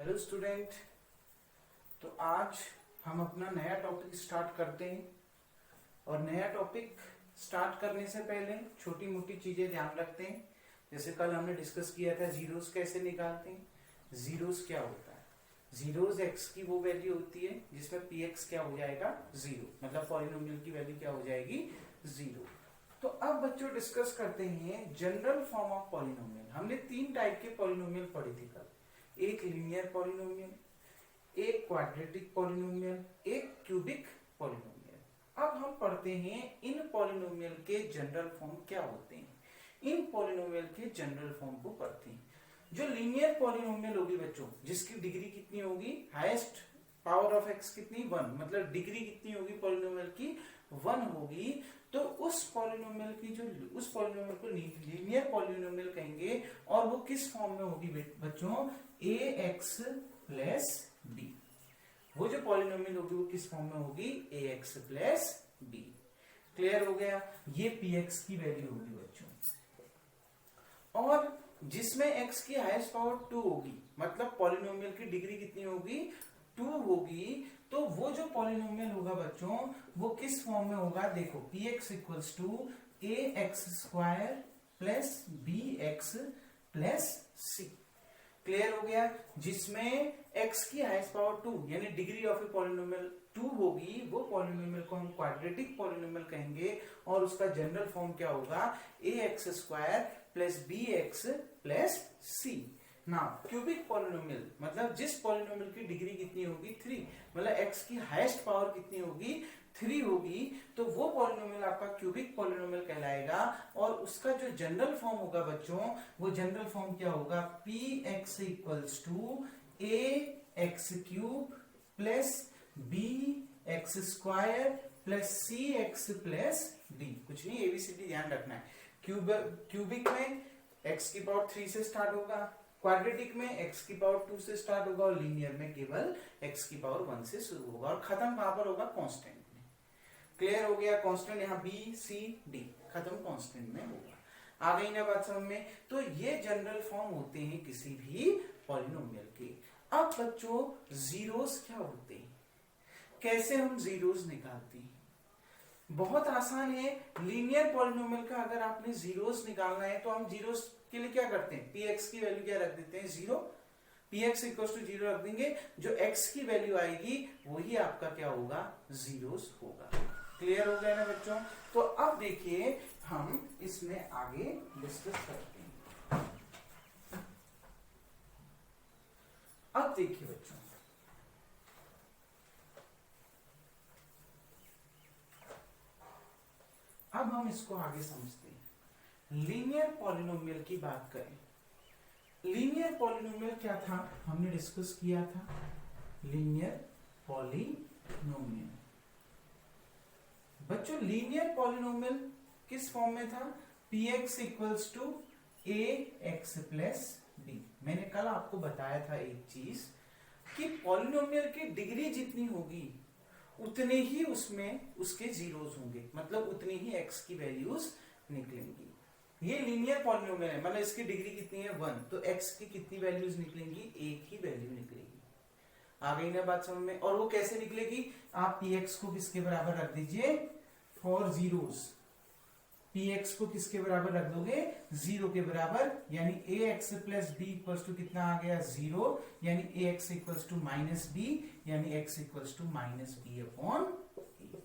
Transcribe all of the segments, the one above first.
Hello student. तो आज हम अपना नया टॉपिक स्टार्ट करते हैं और नया टॉपिक स्टार्ट करने से पहले छोटी मोटी चीजें ध्यान रखते हैं। जैसे कल हमने डिस्कस किया था जीरोस कैसे निकालते हैं। जीरोस क्या होता है? जीरोस एक्स की वो वैल्यू होती है जिसमें पी एक्स क्या हो जाएगा, जीरो, मतलब पॉलिनोमियल की वैल्यू क्या हो जाएगी, जीरो। तो अब बच्चों डिस्कस करते हैं जनरल फॉर्म ऑफ पॉलिनोमियल। हमने तीन टाइप के पॉलिनोमियल पढ़े थे कल, एक लीनियर पॉलिनोमियल, एक क्वाड्रेटिक पॉलिनोमियल, एक क्यूबिक पॉलिनोमियल। अब हम पढ़ते हैं इन पॉलिनोमियल के जनरल फॉर्म क्या होते हैं। इन पॉलिनोमियल के जनरल फॉर्म को पढ़ते हैं। जो लीनियर पॉलिनोमियल होगी बच्चों, जिसकी डिग्री कितनी होगी, हाईएस्ट पावर ऑफ एक्स कितनी, वन, मतलब डिग्री कितनी होगी पॉलिनोमियल की, वन होगी। तो उस पॉलिनोमियल की जो उस पॉलिनोमियल को लीनियर पॉलिनोमियल कहेंगे और वो किस फॉर्म में होगी बच्चों, ए एक्स प्लस बी। वो जो पॉलिनोमियल होगी वो किस फॉर्म में होगी, ए एक्स प्लस बी। क्लियर हो गया? ये पी एक्स की वैल्यू होगी बच्चों। और जिसमें एक्स की हाईएस्ट पावर 2 होगी, मतलब पॉलिनोमियल की डिग्री कितनी होगी, 2 होगी। तो वो जो पॉलिनोमियल होगा बच्चों वो किस फॉर्म में होगा, देखो, P X equals to A x square plus B x plus C. Clear हो गया? जिसमें x की हाईएस्ट पावर 2 यानी डिग्री ऑफ ए पॉलिनोमियल 2 होगी, वो पॉलिनोमियल को हम क्वाड्रेटिक पॉलिनोमियल कहेंगे और उसका जनरल फॉर्म क्या होगा, A x square plus B x plus C. ना क्यूबिक पॉलिनोमियल, मतलब जिस पॉलिनोमियल की डिग्री कितनी होगी, 3, मतलब x की हाईएस्ट पावर कितनी होगी, 3 होगी। तो वो पॉलिनोमियल आपका क्यूबिक पॉलिनोमियल कहलाएगा और उसका जो जनरल फॉर्म होगा बच्चों, वो जनरल फॉर्म क्या होगा, P X equals to A X cube plus B X square plus C X plus D. कुछ नहीं, एबीसीडी ध्यान रखना है। क्यूबिक में x की पावर 3 से स्टार्ट होगा, क्वाड्रेटिक में x की पावर 2 से स्टार्ट होगा और लीनियर में केवल x की पावर 1 से शुरू होगा और खत्म कहां पर होगा, कांस्टेंट में। क्लियर हो गया? कांस्टेंट यहाँ बी सी डी, खत्म कांस्टेंट में होगा। आ गई ना बात समझ में? तो ये जनरल फॉर्म होते हैं किसी भी पॉलिनोमियल के। अब बच्चों जीरोस क्या होते हैं, कैसे हम जीरोस निकालते हैं? बहुत आसान है। लीनियर पॉलिनोमियल का अगर आपने जीरोस निकालना है तो हम जीरोस के लिए क्या करते हैं, पी एक्स की वैल्यू क्या रख देते हैं, zero. P X equal to zero रख देंगे, जो एक्स की वैल्यू आएगी वही आपका क्या होगा, जीरोस होगा। क्लियर हो गया ना बच्चों? तो अब देखिए हम इसमें आगे डिस्कस करते हैं। अब देखिए बच्चों, अब हम इसको आगे समझते हैं। लीनियर पॉलिनोमियल की बात करें, लीनियर पॉलिनोमियल क्या था, हमने डिस्कस किया था। लीनियर पॉलिनोमियल बच्चों, लीनियर पॉलिनोमियल किस फॉर्म में था, P X equals to A X plus B. मैंने कल आपको बताया था एक चीज कि पॉलिनोमियल की डिग्री जितनी होगी उतने ही उसमें उसके जीरोस होंगे, मतलब उतनी ही x की वैल्यूज निकलेंगी। ये लीनियर पॉलिनोमियल है, मतलब इसकी डिग्री कितनी है, 1, तो x की कितनी वैल्यूज निकलेंगी, एक ही वैल्यू निकलेगी। आ गई ना बात समझ में? और वो कैसे निकलेगी, आप px को किसके बराबर रख दीजिए, फॉर जीरोस px को किसके बराबर रख दोगे, 0 के बराबर, यानी ax plus B equals to कितना आ गया, 0, यानी ax equals to minus B, यानी x equals to minus B upon ए।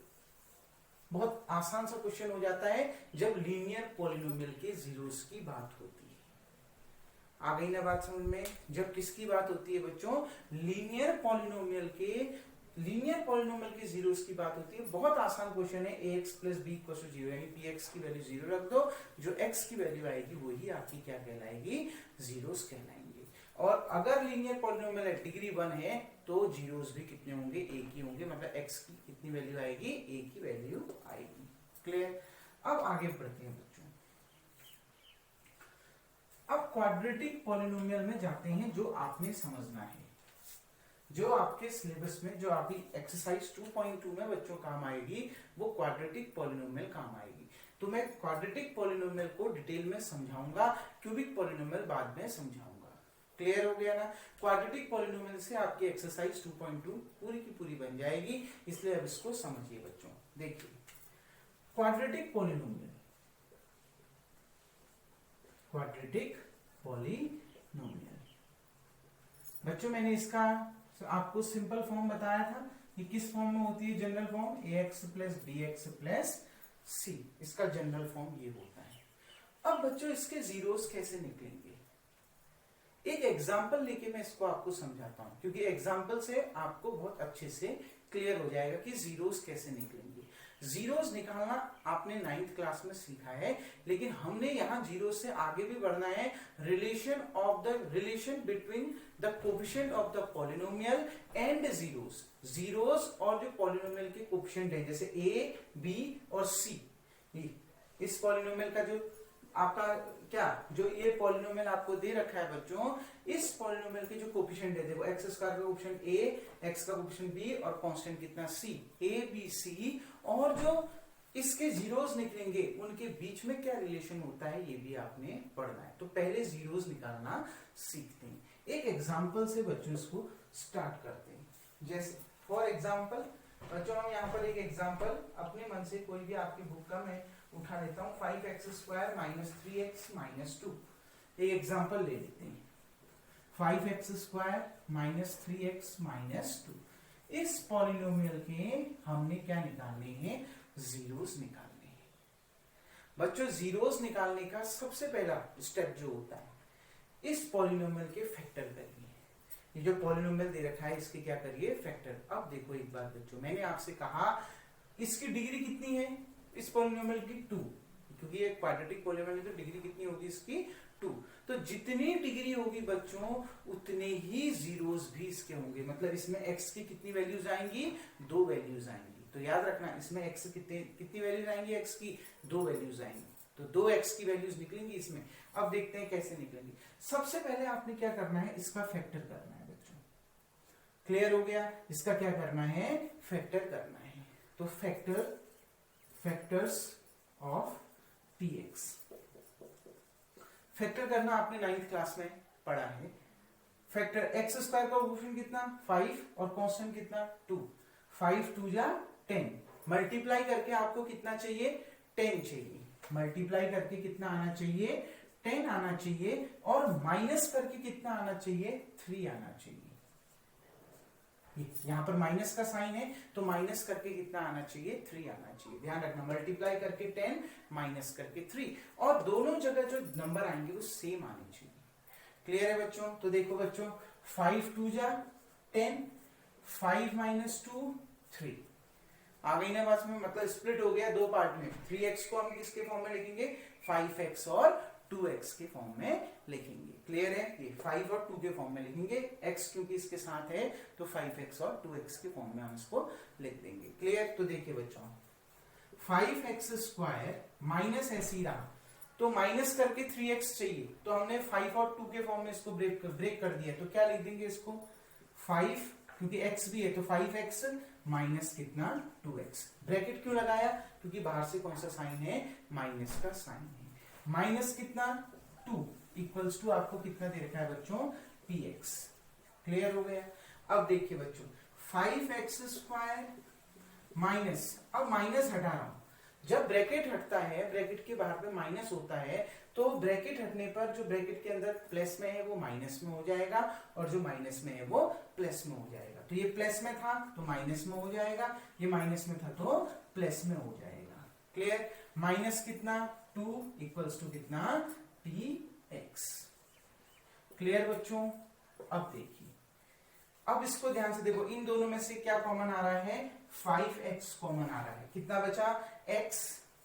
बहुत आसान सा क्वेश्चन हो जाता है जब लीनियर पॉलिनोमियल के जीरोस की बात होती है। आ गई ना बात समझ में? जब किसकी बात होती है बच्चों, लीनियर पॉलिनोमियल की जीरोस की बात होती है। बहुत आसान क्वेश्चन है, ax plus B equal to 0, यानी px की वैल्यू 0 रख दो, जो x की वैल्यू आएगी वही आपकी क्या कहलाएगी, जीरोस कहलाएंगे। और अगर लीनियर पॉलिनोमियल डिग्री 1 है तो जीरोस भी कितने होंगे, एक ही होंगे, मतलब x की कितनी वैल्यू आएगी, एक ही वैल्यू आएगी। क्लियर? अब आगे बढ़ते हैं बच्चों। अब क्वाड्रेटिक पॉलिनोमियल में जाते हैं, जो आपने समझना है, जो आपके सिलेबस में, जो आपकी एक्सरसाइज 2.2 में बच्चों काम आएगी, वो क्वाड्रेटिक पॉलिनोमियल काम आएगी। तो मैं क्वाड्रेटिक पॉलिनोमियल को डिटेल में समझाऊंगा, क्यूबिक पॉलिनोमियल बाद में समझाऊंगा। क्लियर हो गया ना। क्वाड्रेटिक पॉलिनोमियल से आपकी एक्सरसाइज 2.2 पूरी की पूरी बन जाएगी, इसलिए अब इसको समझिए बच्चों। देखिए क्वाड्रेटिक पॉलिनोमियल, क्वाड्रेटिक पॉलिनोमियल बच्चों, मैंने इसका आपको सिंपल फॉर्म बताया था कि किस फॉर्म में होती है, general form ax plus bx plus c, इसका जनरल फॉर्म ये होता है। अब बच्चों इसके जीरोस कैसे निकलेंगे, एक एग्जाम्पल लेके मैं इसको आपको समझाता हूं, क्योंकि एग्जाम्पल से आपको बहुत अच्छे से क्लियर हो जाएगा कि जीरोस कैसे निकलेंगे। जीरोस निकालना आपने 9th क्लास में सीखा है, लेकिन हमने यहाँ जीरो से आगे भी बढ़ना है। Relation between the coefficient of the polynomial and zeros, zeros और जो पॉलिनोमियल के कोफिशिएंट है जैसे a, b और c, इस पॉलिनोमियल का जो आपका क्या जो ये पॉलिनोमियल आपको दे रखा है बच्चों, इस पॉलिनोमियल के जो कोफिशिएंट है देखो, एक्स स्क्वायर का कोफिशिएंट a, एक्स का कोफिशिएंट b और कांस्टेंट कितना c, a b c, और जो इसके जीरोस निकलेंगे उनके बीच में क्या रिलेशन होता है ये भी आपने पढ़ना है। तो पहले जीरोस निकालना सीखते हैं। एक एग्जांपल से बच्चों इसको स्टार्ट करते हैं। जैसे फॉर एग्जांपल बच्चों, हम यहाँ पर एक एग्जांपल अपने मन से कोई भी आपकी बुक का मैं उठा लेता हूँ, 5x square minus 3x minus 2, एक एग्जांपल ले लेते हैं। 5x square minus 3x minus 2, इस पॉलिनोमियल के हमने क्या निकालने हैं, जीरोस निकालने हैं। बच्चों जीरोस निकालने का सबसे पहला स्टेप जो होता है, इस पॉलिनोमियल के फैक्टर करिए। ये जो पॉलिनोमियल दे रखा है इसके क्या करिए, फैक्टर। अब देखो एक बार बच्चों, मैंने आपसे कहा इसकी डिग्री कितनी है, इस पॉलिनोमियल की 2, क्योंकि ये क्वाड्रेटिक पॉलिनोमियल की तो डिग्री कितनी होगी इसकी 2। तो जितनी डिग्री होगी बच्चों उतने ही जीरोस भी इसके होंगे, मतलब इसमें x की कितनी वैल्यूज आएंगी, 2 वैल्यूज आएंगी। तो याद रखना इसमें x कितनी वैल्यूज आएंगी, x की 2 वैल्यूज आएंगी, तो 2x की वैल्यूज निकलेंगी इसमें। अब देखते हैं कैसे निकलेंगी। सबसे पहले आपने क्या करना है, इसका फैक्टर करना है बच्चों। क्लियर हो गया, इसका क्या करना है, फैक्टर करना है। तो फैक्टर्स ऑफ px, फैक्टर करना आपने 9th क्लास में पढ़ा है। फैक्टर x स्क्वायर का कोफिशिएंट कितना 5 और कांस्टेंट कितना 2, 5 2 जा 10, मल्टीप्लाई करके आपको कितना चाहिए, 10 चाहिए। मल्टीप्लाई करके कितना आना चाहिए, 10 आना चाहिए, और माइनस करके कितना आना चाहिए, 3 आना चाहिए। यहां पर माइनस का साइन है तो माइनस करके कितना आना चाहिए, 3 आना चाहिए। ध्यान रखना, मल्टीप्लाई करके 10 माइनस करके 3, और दोनों जगह जो नंबर आएंगे वो सेम आने चाहिए। क्लियर है बच्चों। तो देखो बच्चों, 5 2 जा 10, 5 माइनस 2 3, आ गई ना बात में, मतलब स्प्लिट हो गया 2 पार्ट में। 3x को हम किसके फॉर्म में लिखेंगे, 5x और 2x के फॉर्म में लिखेंगे। क्लियर है, ये 5 और 2 के फॉर्म में लिखेंगे, x क्योंकि इसके साथ है तो 5x और 2x के फॉर्म में हम इसको लिख देंगे। क्लियर। तो देखिए बच्चों, 5x स्क्वायर माइनस ऐसी रहा तो माइनस करके 3x चाहिए, तो हमने 5 और 2 के फॉर्म में इसको ब्रेक कर दिया, तो क्या लिख देंगे इसको, 5 क्योंकि x भी है तो 5x माइनस कितना 2x। ब्रैकेट क्यों लगाया, क्योंकि बाहर से कौन सा साइन है, माइनस का साइन है। माइनस कितना 2 इक्वल्स टू आपको कितना दे रखा है बच्चों, px। क्लियर हो गया। अब देखिए बच्चों, 5x स्क्वायर माइनस, अब माइनस हटा रहा हूं, जब ब्रैकेट हटता है, ब्रैकेट के बाहर पे माइनस होता है, तो ब्रैकेट हटने पर जो ब्रैकेट के अंदर प्लस में है वो माइनस में हो जाएगा, और जो माइनस में है वो प्लस में हो जाएगा। तो ये प्लस में था तो माइनस में हो जाएगा, ये माइनस में था तो प्लस में हो जाएगा। क्लियर। माइनस कितना 2 इक्वल्स टू कितना px। क्लियर बच्चों। अब देखिए, अब इसको ध्यान से देखो, इन दोनों में से क्या कॉमन आ रहा है, 5x कॉमन आ रहा है। कितना बचा, x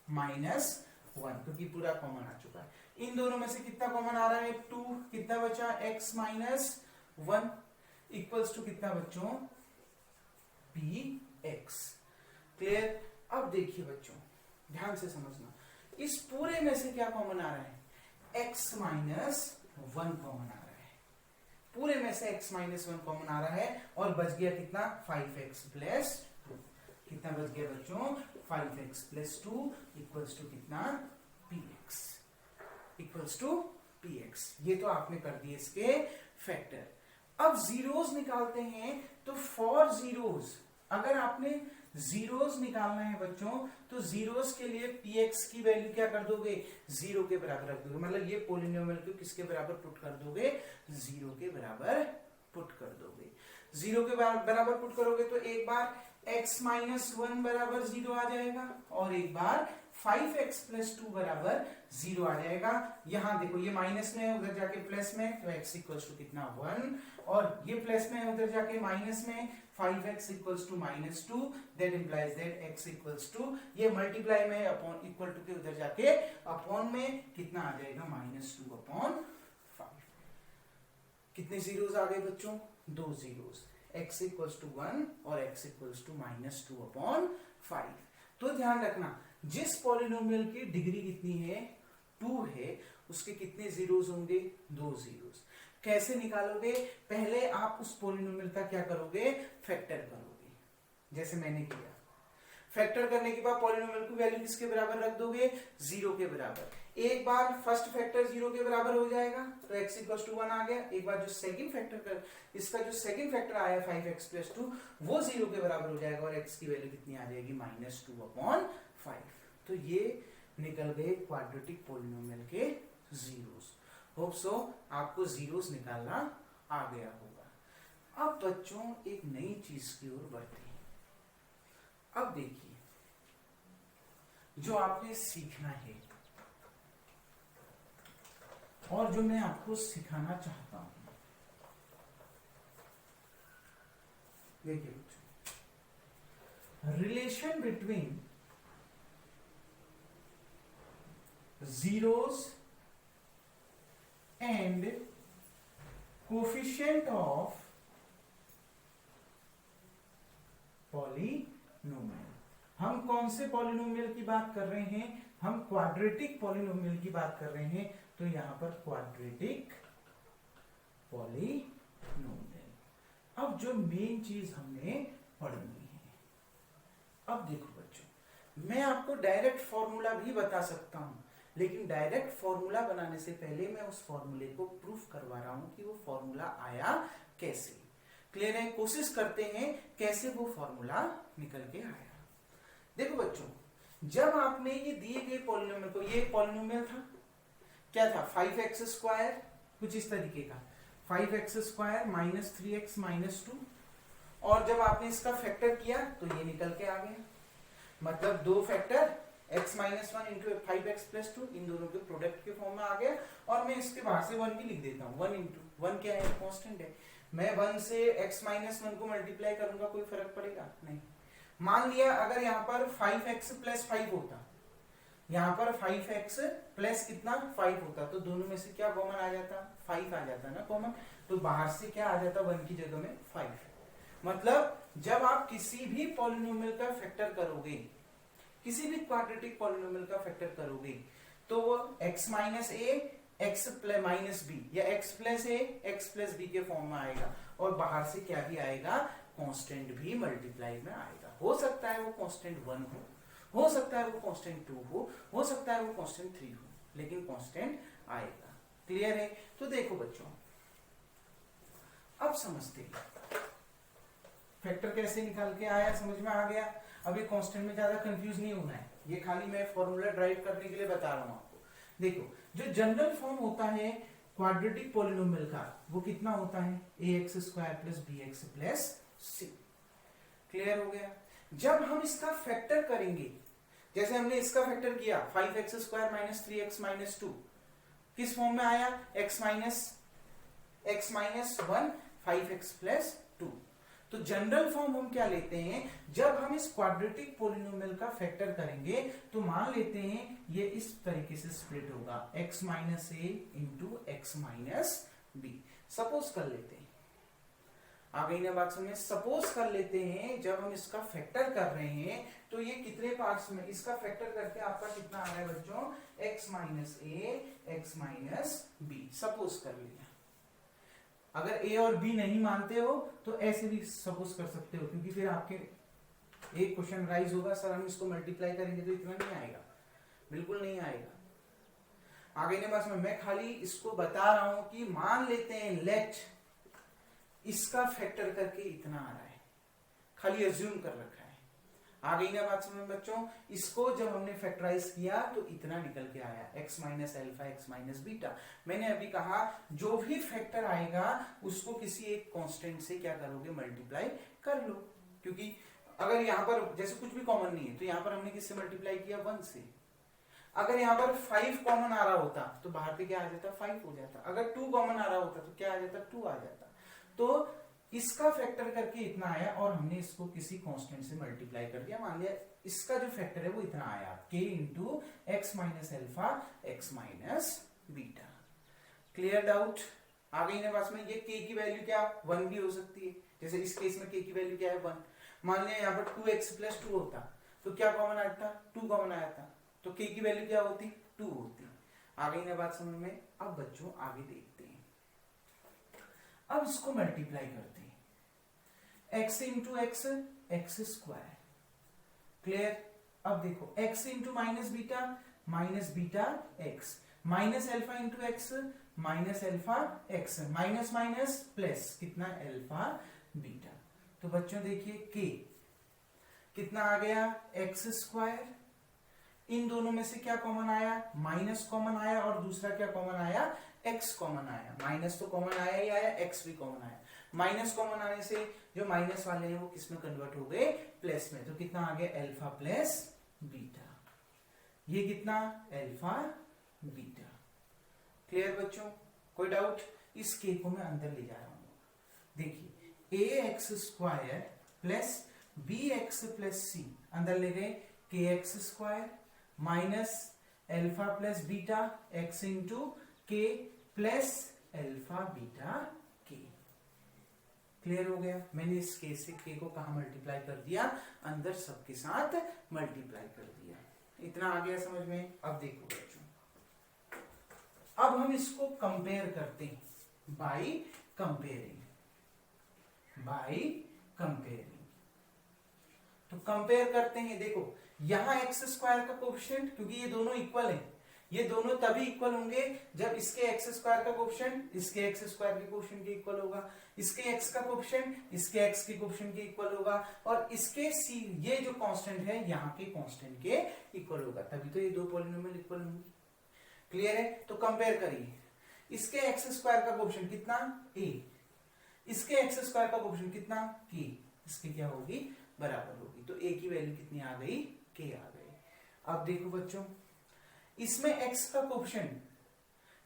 माइनस 1, क्योंकि पूरा कॉमन आ चुका है। इन दोनों में से कितना कॉमन आ रहा है, 2, कितना बचा, x माइनस 1 इक्वल्स टू कितना बच्चों, px। क्लियर। अब देखिए बच्चों, ध्यान से समझना, इस पूरे में से क्या कॉमन आ रहा है, x माइनस 1 कॉमन आ रहा है। पूरे में से x माइनस 1 कॉमन आ रहा है, और बच गया कितना, 5x प्लस 2। कितना बच गया बच्चों, 5x प्लस 2 इक्वल्स टू कितना, px इक्वल्स टू px। ये तो आपने कर दिए इसके फैक्टर। अब जीरोस निकालते हैं, तो फॉर जीरोस अगर आपने जीरोस निकालना है बच्चों, तो जीरोस के लिए px की वैल्यू क्या कर दोगे, 0 के बराबर रख दोगे। मतलब ये पोलिनोमियल को किसके बराबर पुट कर दोगे, 0 के बराबर पुट कर दोगे। 0 के बराबर पुट करोगे तो एक बार x माइनस 1 बराबर 0 आ जाएगा, और एक बार 5x प्लस 2 बराबर 0 आ जाएगा। यहां देखो ये माइनस में है, उधर जाके प्लस में, तो x इक्वल्स टू कितना 1, और ये प्लस में है, उधर जाके माइनस में, 5x equals to minus 2, that implies that x equals to, ये मल्टीप्लाई में अपॉन इक्वल टू के उधर जाके अपॉन में कितना आ जाएगा, -2 अपॉन 5। कितने जीरोस आ गए बच्चों, 2 जीरोस, x इक्वल्स टू 1 और x इक्वल्स टू -2 अपॉन 5। तो ध्यान रखना, जिस पॉलिनोमियल की डिग्री कितनी है, 2 है, उसके कितने जीरोस होंगे, 2 जीरोस। कैसे निकालोगे, पहले आप उस पॉलिनोमियल का क्या करोगे, फैक्टर करोगे, जैसे मैंने किया। फैक्टर करने के बाद पॉलिनोमियल की वैल्यू किसके बराबर रख दोगे, 0 के बराबर। एक बार फर्स्ट फैक्टर 0 के बराबर हो जाएगा, तो x इक्वल्स टू 1 आ गया। एक बार जो सेकंड फैक्टर कर, इसका जो सेकंड फैक्टर आया 5x प्लस 2, वो 0 के बराबर हो जाएगा, और x की वैल्यू कितनी आ जाएगी, -2 अपॉन 5। तो ये निकल गए क्वाड्रेटिक पॉलिनोमियल के जीरोस। होप सो आपको जीरोस निकालना आ गया होगा। अब बच्चों एक नई चीज की ओर बढ़ते हैं। अब देखिए, जो आपने सीखना है और जो मैं आपको सिखाना चाहता हूं, देखिए बच्चों, relation between zeros and coefficient of polynomial. हम कौन से पॉलिनोमियल की बात कर रहे हैं, हम क्वाड्रेटिक पॉलिनोमियल की बात कर रहे हैं। तो यहां पर क्वाड्रेटिक पॉलिनोमियल। अब जो मेन चीज हमने पढ़नी है, अब देखो बच्चों, मैं आपको डायरेक्ट फॉर्मूला भी बता सकता हूं, लेकिन डायरेक्ट फॉर्मूला बनाने से पहले मैं उस फॉर्मूले को प्रूफ करवा रहा हूं कि वो फॉर्मूला आया कैसे। क्लियर है, कोशिश करते हैं कैसे वो फॉर्मूला निकल के आया। देखो बच्चों, जब आपने ये दिए गए पॉलिनोमियल को, ये पॉलिनोमियल था, क्या था, 5x स्क्वायर, कुछ इस तरीके का, 5x square minus 3x minus 2, और जब आपने इसका फैक्टर किया तो ये निकल के आ गया। मतलब दो factor x minus 1 into 5x plus 2, इन दोनों के प्रोडक्ट के फॉर्म में आ गया। और मैं इसके बाहर से 1 भी लिख देता हूँ, 1 इंटू 1 क्या है, कांस्टेंट है। मैं 1 से x माइनस 1 को मल्टीप्लाई करूंगा, कोई फर्क पड़ेगा नहीं। मान लिया अगर यहाँ पर 5x प्लस 5 होता, यहाँ पर 5x प्लस कितना 5 होता, तो दोनों में से क्या कॉमन आ जाता, 5 आ जाता ना कॉमन, तो बाहर से क्या आ जाता, 1 की जगह में 5। मतलब जब आप किसी भी पॉलिनोमियल का फैक्टर करोगे, किसी भी क्वाड्रेटिक पॉलिनोमियल का फैक्टर करोगे, तो वो x माइनस ए x प्लस माइनस बी या x प्लस ए x प्लस बी के फॉर्म में आएगा, और बाहर से क्या भी आएगा, कांस्टेंट भी मल्टीप्लाई में आएगा। हो सकता है वो कांस्टेंट 1 हो सकता है वो कांस्टेंट 2 हो सकता है वो कांस्टेंट 3 हो, लेकिन कांस्टेंट आएगा। क्लियर है। तो देखो बच्चों, अब समझते हैं फैक्टर कैसे निकाल के आया, समझ में आ गया। अभी कांस्टेंट में ज्यादा कंफ्यूज नहीं होना है, ये खाली मैं फॉर्मूला ड्राइव करने के लिए बता रहा हूं आपको। देखो, जो जनरल फॉर्म होता है क्वाड्रेटिक पॉलिनोमियल का, वो कितना होता है, ax square plus bx plus c। Clear हो गया। जब हम इसका फैक्टर करेंगे, जैसे हमने इसका फैक्टर किया 5x square minus 3x minus 2, किस फॉर्म में आया, x माइनस 1 5x प्लस 2। तो जनरल फॉर्म हम क्या लेते हैं, जब हम इस क्वाड्रेटिक पॉलिनोमियल का फैक्टर करेंगे, तो मान लेते हैं ये इस तरीके से स्प्लिट होगा, x minus A into X minus B. Suppose कर लेते हैं, आ गई ना बात समझ। सपोज कर लेते हैं जब हम इसका फैक्टर कर रहे हैं, तो ये कितने पार्ट्स में, इसका फैक्टर करके आपका कितना आ रहा है बच्चों, x माइनस ए एक्स माइनस बी। सपोज कर लिया। अगर a और b नहीं मानते हो तो ऐसे भी सपोज कर सकते हो, क्योंकि फिर आपके एक क्वेश्चन राइज होगा, सर हम इसको मल्टीप्लाई करेंगे तो इतना नहीं आएगा, बिल्कुल नहीं आएगा। आगे ने बस मैं खाली इसको बता रहा हूं कि मान लेते हैं लेट इसका फैक्टर करके इतना आ रहा है, खाली अज्यूम कर रखा है। आ गई ना बात समझ बच्चों? इसको जब हमने फैक्टराइज किया तो इतना निकल के आया x minus alpha x minus beta. मैंने अभी कहा जो भी फैक्टर आएगा उसको किसी एक कांस्टेंट से क्या करोगे, मल्टीप्लाई कर लो, क्योंकि अगर यहाँ पर जैसे कुछ भी कॉमन नहीं है तो यहाँ पर हमने किससे मल्टीप्लाई किया, 1 से। अगर यहाँ पर 5 कॉमन आ रहा होता तो बाहर पे क्या आ जाता, 5 हो जाता। अगर 2 कॉमन आ रहा होता तो क्या आ जाता, 2 आ जाता। तो इसका फैक्टर करके इतना आया और हमने इसको किसी कांस्टेंट से मल्टीप्लाई कर दिया। मान लिया इसका जो फैक्टर है वो इतना आया, k into X minus alpha X minus beta. Clear doubt? आ गई ना पास में? ये k की वैल्यू क्या 1 भी हो सकती है, जैसे इस केस में k की वैल्यू क्या है 1। मान लिया यहाँ पर 2x प्लस 2 होता तो क्या कॉमन आया था, 2 कॉमन आया था, तो k की वैल्यू क्या होती, 2 होती। आ गई ना बात समझ में? अब बच्चों आगे देखते हैं, अब इसको मल्टीप्लाई करते हैं, x into x x square. Clear? अब देखो x into minus beta x, minus alpha into X minus alpha X, minus minus plus कितना, एल्फा बीटा। तो बच्चों देखिए k कितना आ गया, एक्स स्क्वायर। इन दोनों में से क्या कॉमन आया, माइनस कॉमन आया और दूसरा क्या कॉमन आया, x कॉमन आया। माइनस तो कॉमन आया ही आया, x भी कॉमन आया। माइनस कॉमन आने से जो माइनस वाले हैं वो किस में कन्वर्ट हो गए, प्लस में। तो कितना आ गया, एल्फा प्लस बीटा। ये कितना, एल्फा बीटा। क्लियर बच्चों? कोई डाउट? इस के को मैं अंदर ले जा रहा हूं। देखिए a x square plus B x plus c, अंदर ले गए के x square minus alpha plus beta x into k plus alpha beta k. Clear हो गया? मैंने इस के से के को कहा मल्टीप्लाई कर दिया, अंदर सबके साथ मल्टीप्लाई कर दिया। इतना आ गया समझ में? अब देखो बच्चों, अब हम इसको कंपेयर करते हैं बाय कंपेयरिंग। तो कंपेयर करते हैं, देखो यहां एक्स स्क्वायर का कोएफिशिएंट, क्योंकि ये दोनों इक्वल हैं, ये दोनों तभी इक्वल होंगे जब इसके एक्स स्क्वायर का कोएफिशिएंट इसके एक्स स्क्वायर के कोएफिशिएंट के इक्वल होगा, इसके एक्स का कोएफिशिएंट इसके एक्स के कोएफिशिएंट के इक्वल होगा, और इसके सी ये जो कांस्टेंट है यहाँ के कांस्टेंट के इक्वल होगा, तभी तो ये दो पॉलिनोमियल इक्वल होंगे। क्लियर है? तो कंपेयर करिए, इसके एक्स स्क्वायर का कोएफिशिएंट कितना, a, इसके एक्स स्क्वायर का कोएफिशिएंट कितना, k, इसके क्या होगी, बराबर होगी। तो a की वैल्यू कितनी आ गई, k आ गई। अब देखो बच्चों, इसमें x का कोएफिशिएंट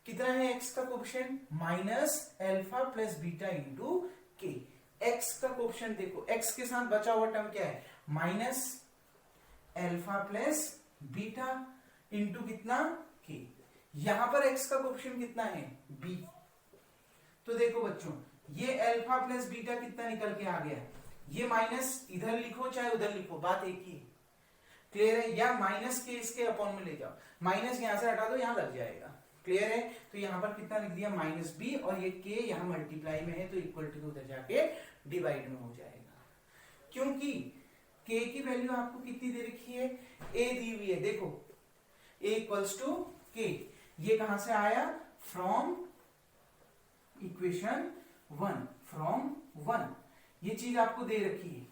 कितना है, x का coefficient minus alpha plus beta into के। x का कोएफिशिएंट देखो, x के साथ बचा हुआ टर्म क्या है, minus alpha plus beta into कितना, k। यहां पर x का कोएफिशिएंट कितना है, b। तो देखो बच्चों, ये एल्फा प्लस बीटा कितना निकल के आ गया, ये माइनस इधर लिखो चाहे उधर लिखो, बात एक ही है। क्लियर है? या माइनस के इसके अपॉन में ले जाओ, माइनस यहां से हटा दो, यहां लग जाएगा। क्लियर है? तो यहां पर कितना लिख दिया, माइनस बी, और ये के यहां मल्टीप्लाई में है तो इक्वल टू उधर जाके डिवाइड में हो जाएगा। क्योंकि के की वैल्यू आपको कितनी दे रखी है, ए दी हुई है। देखो ए इक्वल्स टू के, ये कहां से आया, फ्रॉम इक्वेशन 1, फ्रॉम 1, ये चीज आपको दे रखी है।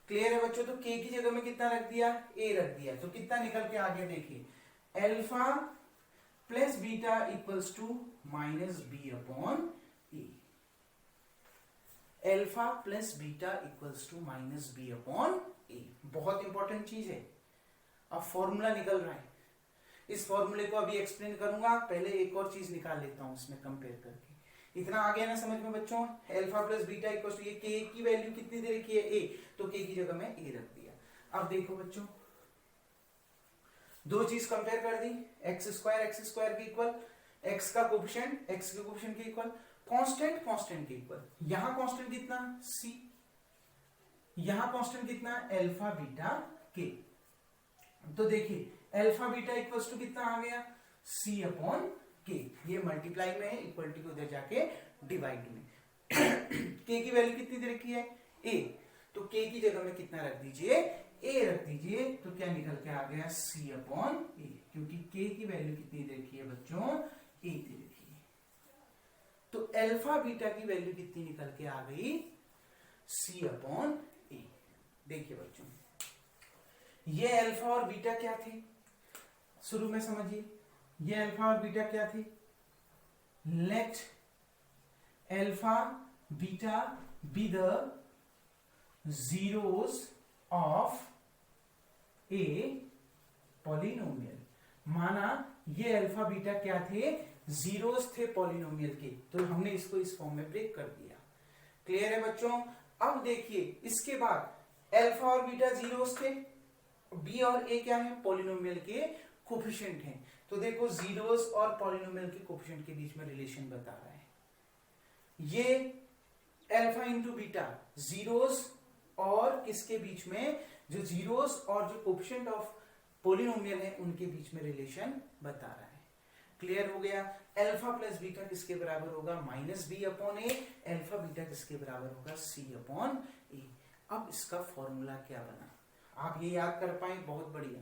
क्लियर है बच्चों? तो k की जगह में कितना रख दिया, a रख दिया, तो कितना निकल के आ गया, देखिए alpha plus beta equals to minus B upon a. Alpha plus beta equals to minus B upon ए, बहुत इंपॉर्टेंट चीज है। अब फॉर्मूला निकल रहा है, इस फॉर्मूले को अभी एक्सप्लेन करूंगा, पहले एक और चीज निकाल लेता हूं इसमें कंपेयर करके। इतना आ गया ना समझ में बच्चों? Alpha plus beta equals to, ये के की वैल्यू कितनी दे रखी है, ए, तो के की जगह में ए रख दिया। अब देखो बच्चों, दो चीज कंपेयर कर दी, एक्स स्क्वायर के इक्वल, एक्स का कोएफिशिएंट एक्स के कोएफिशिएंट के इक्वल, कांस्टेंट के इक्वल। यहां कांस्टेंट कितना, सी, यहां कांस्टेंट कितना, एल्फा बीटा के। तो देखिए एल्फा बीटा इक्वल्स टू कितना आ गया, सी अपॉन के, ये मल्टीप्लाई में है, इक्वल टू उधर जाके डिवाइड में। के की वैल्यू कितनी दे रखी है, ए, तो के की जगह में कितना रख दीजिए, ए रख दीजिए तो क्या निकल के आ गया सी अपॉन ए, क्योंकि के की वैल्यू कितनी दे रखी है बच्चों, ए दे रखी है। तो अल्फा बीटा की वैल्यू कितनी निकल के आ गई, सी अपॉन ए। देखिए बच्चों, ये अल्फा और बीटा क्या थे शुरू में समझिए, ये अल्फा और बीटा क्या थे, let alpha beta be the zeros of a polynomial। माना ये अल्फा बीटा क्या थे, जीरोस थे पॉलिनोमियल के, तो हमने इसको इस फॉर्म में ब्रेक कर दिया। क्लियर है बच्चों। अब देखिए इसके बाद अल्फा और बीटा जीरोस थे, बी और ए क्या है, पॉलिनोमियल के कोफिशिएंट हैं। तो देखो जीरोस और पॉलिनोमियल के कोफिशिएंट के बीच में रिलेशन बता रहा है। ये अल्फा इंटू बीटा जीरोस और किसके बीच में, जो जीरोस और जो कोफिशिएंट ऑफ पॉलिनोमियल है उनके बीच में रिलेशन बता रहा है। क्लियर हो गया। अल्फा प्लस बीटा किसके बराबर होगा, माइनस बी अपॉन ए। अल्फा बीटा किसके बराबर होगा, सी अपॉन ए। अब इसका फॉर्मूला क्या बना, आप ये याद कर पाए, बहुत बढ़िया।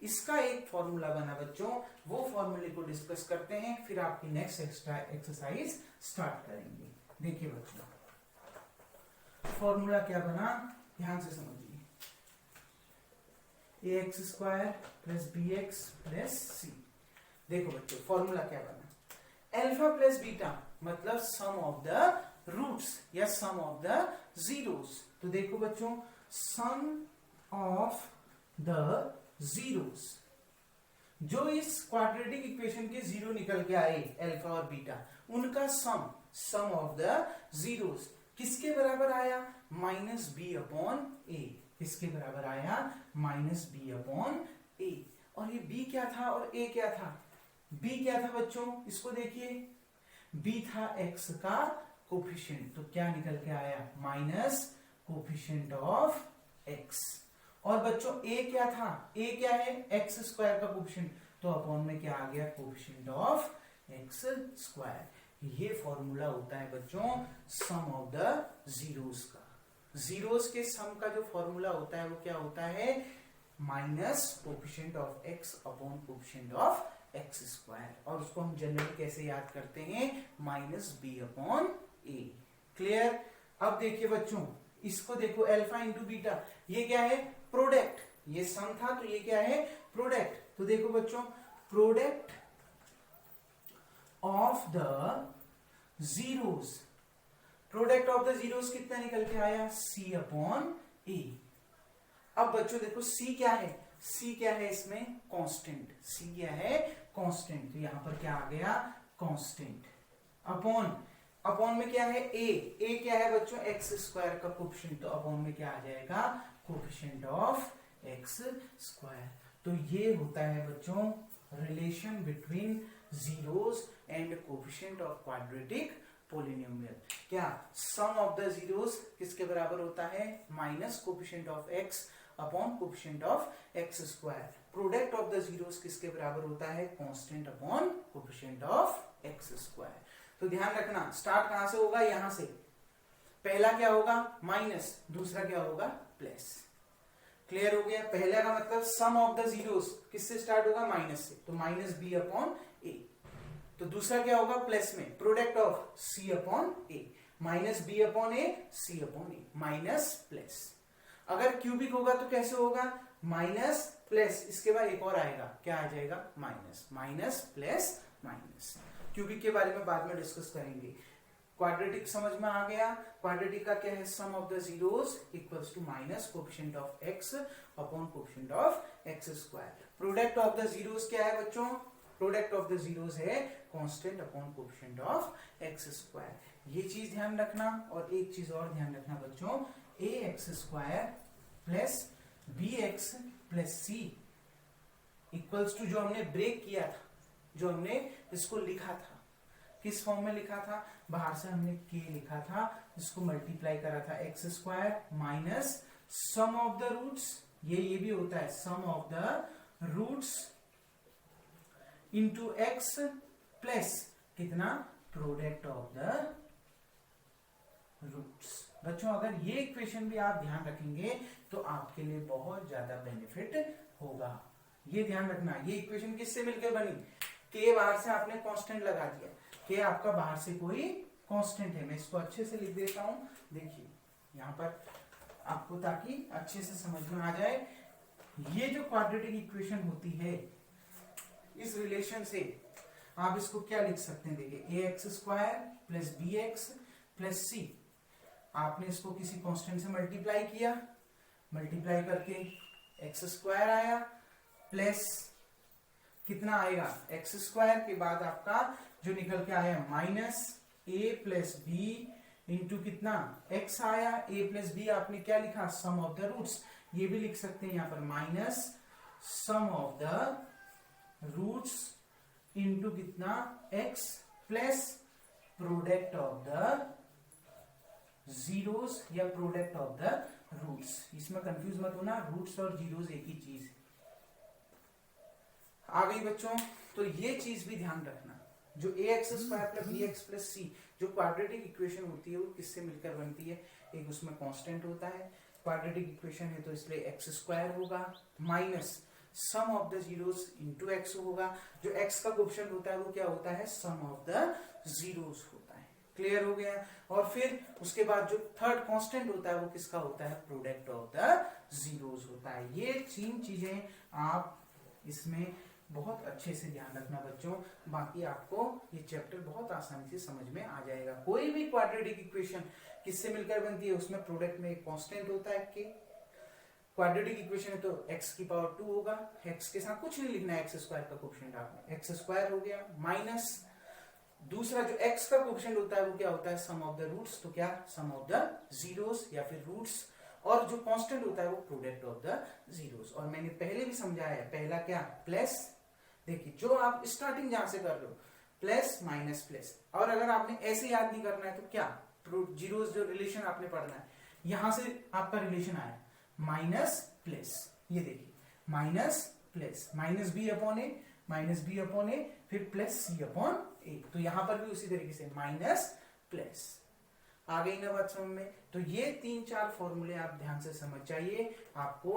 इसका एक फॉर्मूला बना बच्चों, वो फॉर्मूले को डिस्कस करते हैं, फिर आपकी नेक्स्ट एक्सरसाइज स्टार्ट करेंगे। देखिए बच्चों फॉर्मूला क्या बना, ध्यान से समझिए। ax square plus B x plus c. देखो बच्चों फॉर्मूला क्या बना, अल्फा प्लस बीटा मतलब सम ऑफ द रूट्स या सम ऑफ द जीरोस। तो देखो बच्चों सम ऑफ द जीरोस, जो इस क्वाड्रेटिक इक्वेशन के जीरो निकल के आए अल्फा और बीटा, उनका सम ऑफ द जीरोस किसके बराबर आया, माइनस बी अपॉन ए। किसके बराबर आया, माइनस बी अपॉन ए। और ये बी क्या था और ए क्या था, बी क्या था बच्चों, इसको देखिए, बी था एक्स का कोफिशिएंट, तो क्या निकल के आया, माइनस कोफिशिएंट ऑफ एक्स। और बच्चों ए क्या था, ए क्या है, एक्स स्क्वायर का कोफिशिएंट, तो अपॉन में क्या आ गया, कोफिशिएंट ऑफ एक्स स्क्वायर। ये फॉर्मूला होता है बच्चों सम ऑफ द जीरोस का। जीरोस के सम का जो फॉर्मूला होता है वो क्या होता है, minus coefficient of x upon coefficient of x square. और उसको हम जनरली कैसे याद करते हैं, माइनस बी अपॉन ए। क्लियर। अब देखिए बच्चों इसको देखो, अल्फा इंटू बीटा, ये क्या है, प्रोडक्ट। ये सम था तो ये क्या है, प्रोडक्ट। तो देखो बच्चों product of the zeros, product of the zeros कितना निकल के आया, सी अपॉन ए। अब बच्चों देखो सी क्या है, सी क्या है इसमें, कांस्टेंट। सी क्या है, कांस्टेंट। तो यहां पर क्या आ गया, कांस्टेंट। अपॉन में क्या है, ए क्या है बच्चों, एक्स स्क्वायर का कोफिशिएंट, तो अपॉन में क्या आ जाएगा, कोफिशिएंट ऑफ एक्स स्क्वायर। तो ये होता है बच्चों relation between zeros and coefficient of quadratic polynomial. क्या, सम ऑफ द जीरोस किसके बराबर होता है, minus coefficient of x upon coefficient of x square. Product of the zeros किसके बराबर होता है, constant upon coefficient of x square. तो ध्यान रखना स्टार्ट कहां से होगा, यहां से। पहला क्या होगा, माइनस, दूसरा क्या होगा, प्लस। क्लियर हो गया। पहला का मतलब सम ऑफ द जीरोस किससे स्टार्ट होगा, माइनस से, तो माइनस बी अपॉन ए। तो दूसरा क्या होगा, प्लस में, product of C upon A, minus B upon A, C upon A, minus plus. अगर क्यूबिक होगा तो कैसे होगा, माइनस प्लस, इसके बाद एक और आएगा, क्या आ जाएगा, minus, minus plus minus. Cubic के बारे में बाद में डिस्कस करेंगे। क्वाड्रेटिक समझ में आ गया। क्वाड्रेटिक का क्या है, sum of the zeros equals to minus coefficient of x upon coefficient of x square. Product of the zeros क्या है बच्चों, प्रोडक्ट ऑफ द जीरोस है constant upon coefficient of x square. ये चीज ध्यान रखना। और एक चीज और ध्यान रखना बच्चों, a x square plus B x plus c equals to, जो हमने ब्रेक किया था, जो हमने इसको लिखा था, किस फॉर्म में लिखा था, बाहर से हमने के लिखा था, इसको मल्टीप्लाई करा था x square minus sum of the roots, ये भी होता है sum of the roots into x plus कितना, प्रोडक्ट ऑफ द रूट्स। बच्चों अगर ये इक्वेशन भी आप ध्यान रखेंगे तो आपके लिए बहुत ज्यादा बेनिफिट होगा। ये ध्यान रखना, ये इक्वेशन किससे मिलकर बनी, के बाहर से आपने कांस्टेंट लगा दिया, के आपका बाहर से कोई कांस्टेंट है। मैं इसको अच्छे से लिख देता हूं, देखिए यहां पर आपको, ताकि अच्छे से समझ में आ जाए। ये जो क्वाड्रेटिक इक्वेशन होती है, इस रिलेशन से आप इसको क्या लिख सकते हैं, देखिए a x square plus B x plus c, आपने इसको किसी कांस्टेंट से मल्टीप्लाई किया, मल्टीप्लाई करके एक्स स्क्वायर आया प्लस कितना आएगा, एक्स स्क्वायर के बाद आपका जो निकल के आया माइनस ए प्लस बी इंटू कितना एक्स आया, ए प्लस बी आपने क्या लिखा, सम ऑफ द रूट्स, ये भी लिख सकते हैं यहां पर minus sum of the roots into कितना x plus product of the zeros या प्रोडक्ट ऑफ द रूट्स। इसमें कंफ्यूज मत होना, रूट्स और जीरोस एक ही चीज आ गई बच्चों। तो ये चीज भी ध्यान रखना, जो a x square plus B x plus c जो क्वाड्रेटिक इक्वेशन होती है वो किससे मिलकर बनती है, एक उसमें कांस्टेंट होता है, क्वाड्रेटिक इक्वेशन है तो इसलिए एक्स स्क्वायर होगा minus sum of the zeros into x होगा, जो एक्स का कोएफिशिएंट होता है वो क्या होता है, सम ऑफ द जीरोस होता है। क्लियर हो गया। और फिर उसके बाद जो थर्ड कांस्टेंट होता है वो किसका होता है, प्रोडक्ट ऑफ द जीरोस होता है। ये तीन चीजें आप इसमें बहुत अच्छे से ध्यान रखना बच्चों, बाकी आपको ये चैप्टर बहुत आसानी से समझ में आ जाएगा। कोई भी क्वाड्रेटिक इक्वेशन किससे मिलकर बनती है, उसमें प्रोडक्ट में एक कांस्टेंट होता है के, क्वाड्रेटिक इक्वेशन है तो x की पावर 2 होगा, x के साथ कुछ नहीं लिखना है, एक्स स्क्वायर का कोएफिशिएंट आपने एक्स स्क्वायर हो गया माइनस दूसरा जो x का कोएफिशिएंट होता है वो क्या होता है, सम ऑफ द रूट्स, तो क्या सम ऑफ द जीरोस या फिर रूट्स, और जो कांस्टेंट होता है वो प्रोडक्ट ऑफ द जीरोस। और मैंने पहले भी समझाया है, पहला क्या प्लस, देखिए जो आप स्टार्टिंग जहां से कर रहे हो प्लस माइनस प्लस, और अगर आपने ऐसे याद नहीं करना है तो क्या जीरोस जो रिलेशन आपने पढ़ना है, यहां से आपका रिलेशन आया माइनस प्लस, ये देखिए minus plus minus B upon a फिर प्लस सी अपॉन ए, तो यहां पर भी उसी तरीके से माइनस प्लस। आ गई ना बात समझ में। तो ये 3-4 फॉर्मूले आप ध्यान से समझ जाइए, आपको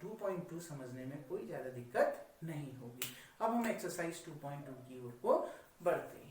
2.2 समझने में कोई ज्यादा दिक्कत नहीं होगी। अब हम एक्सरसाइज 2.2 की ओर को बढ़ते हैं।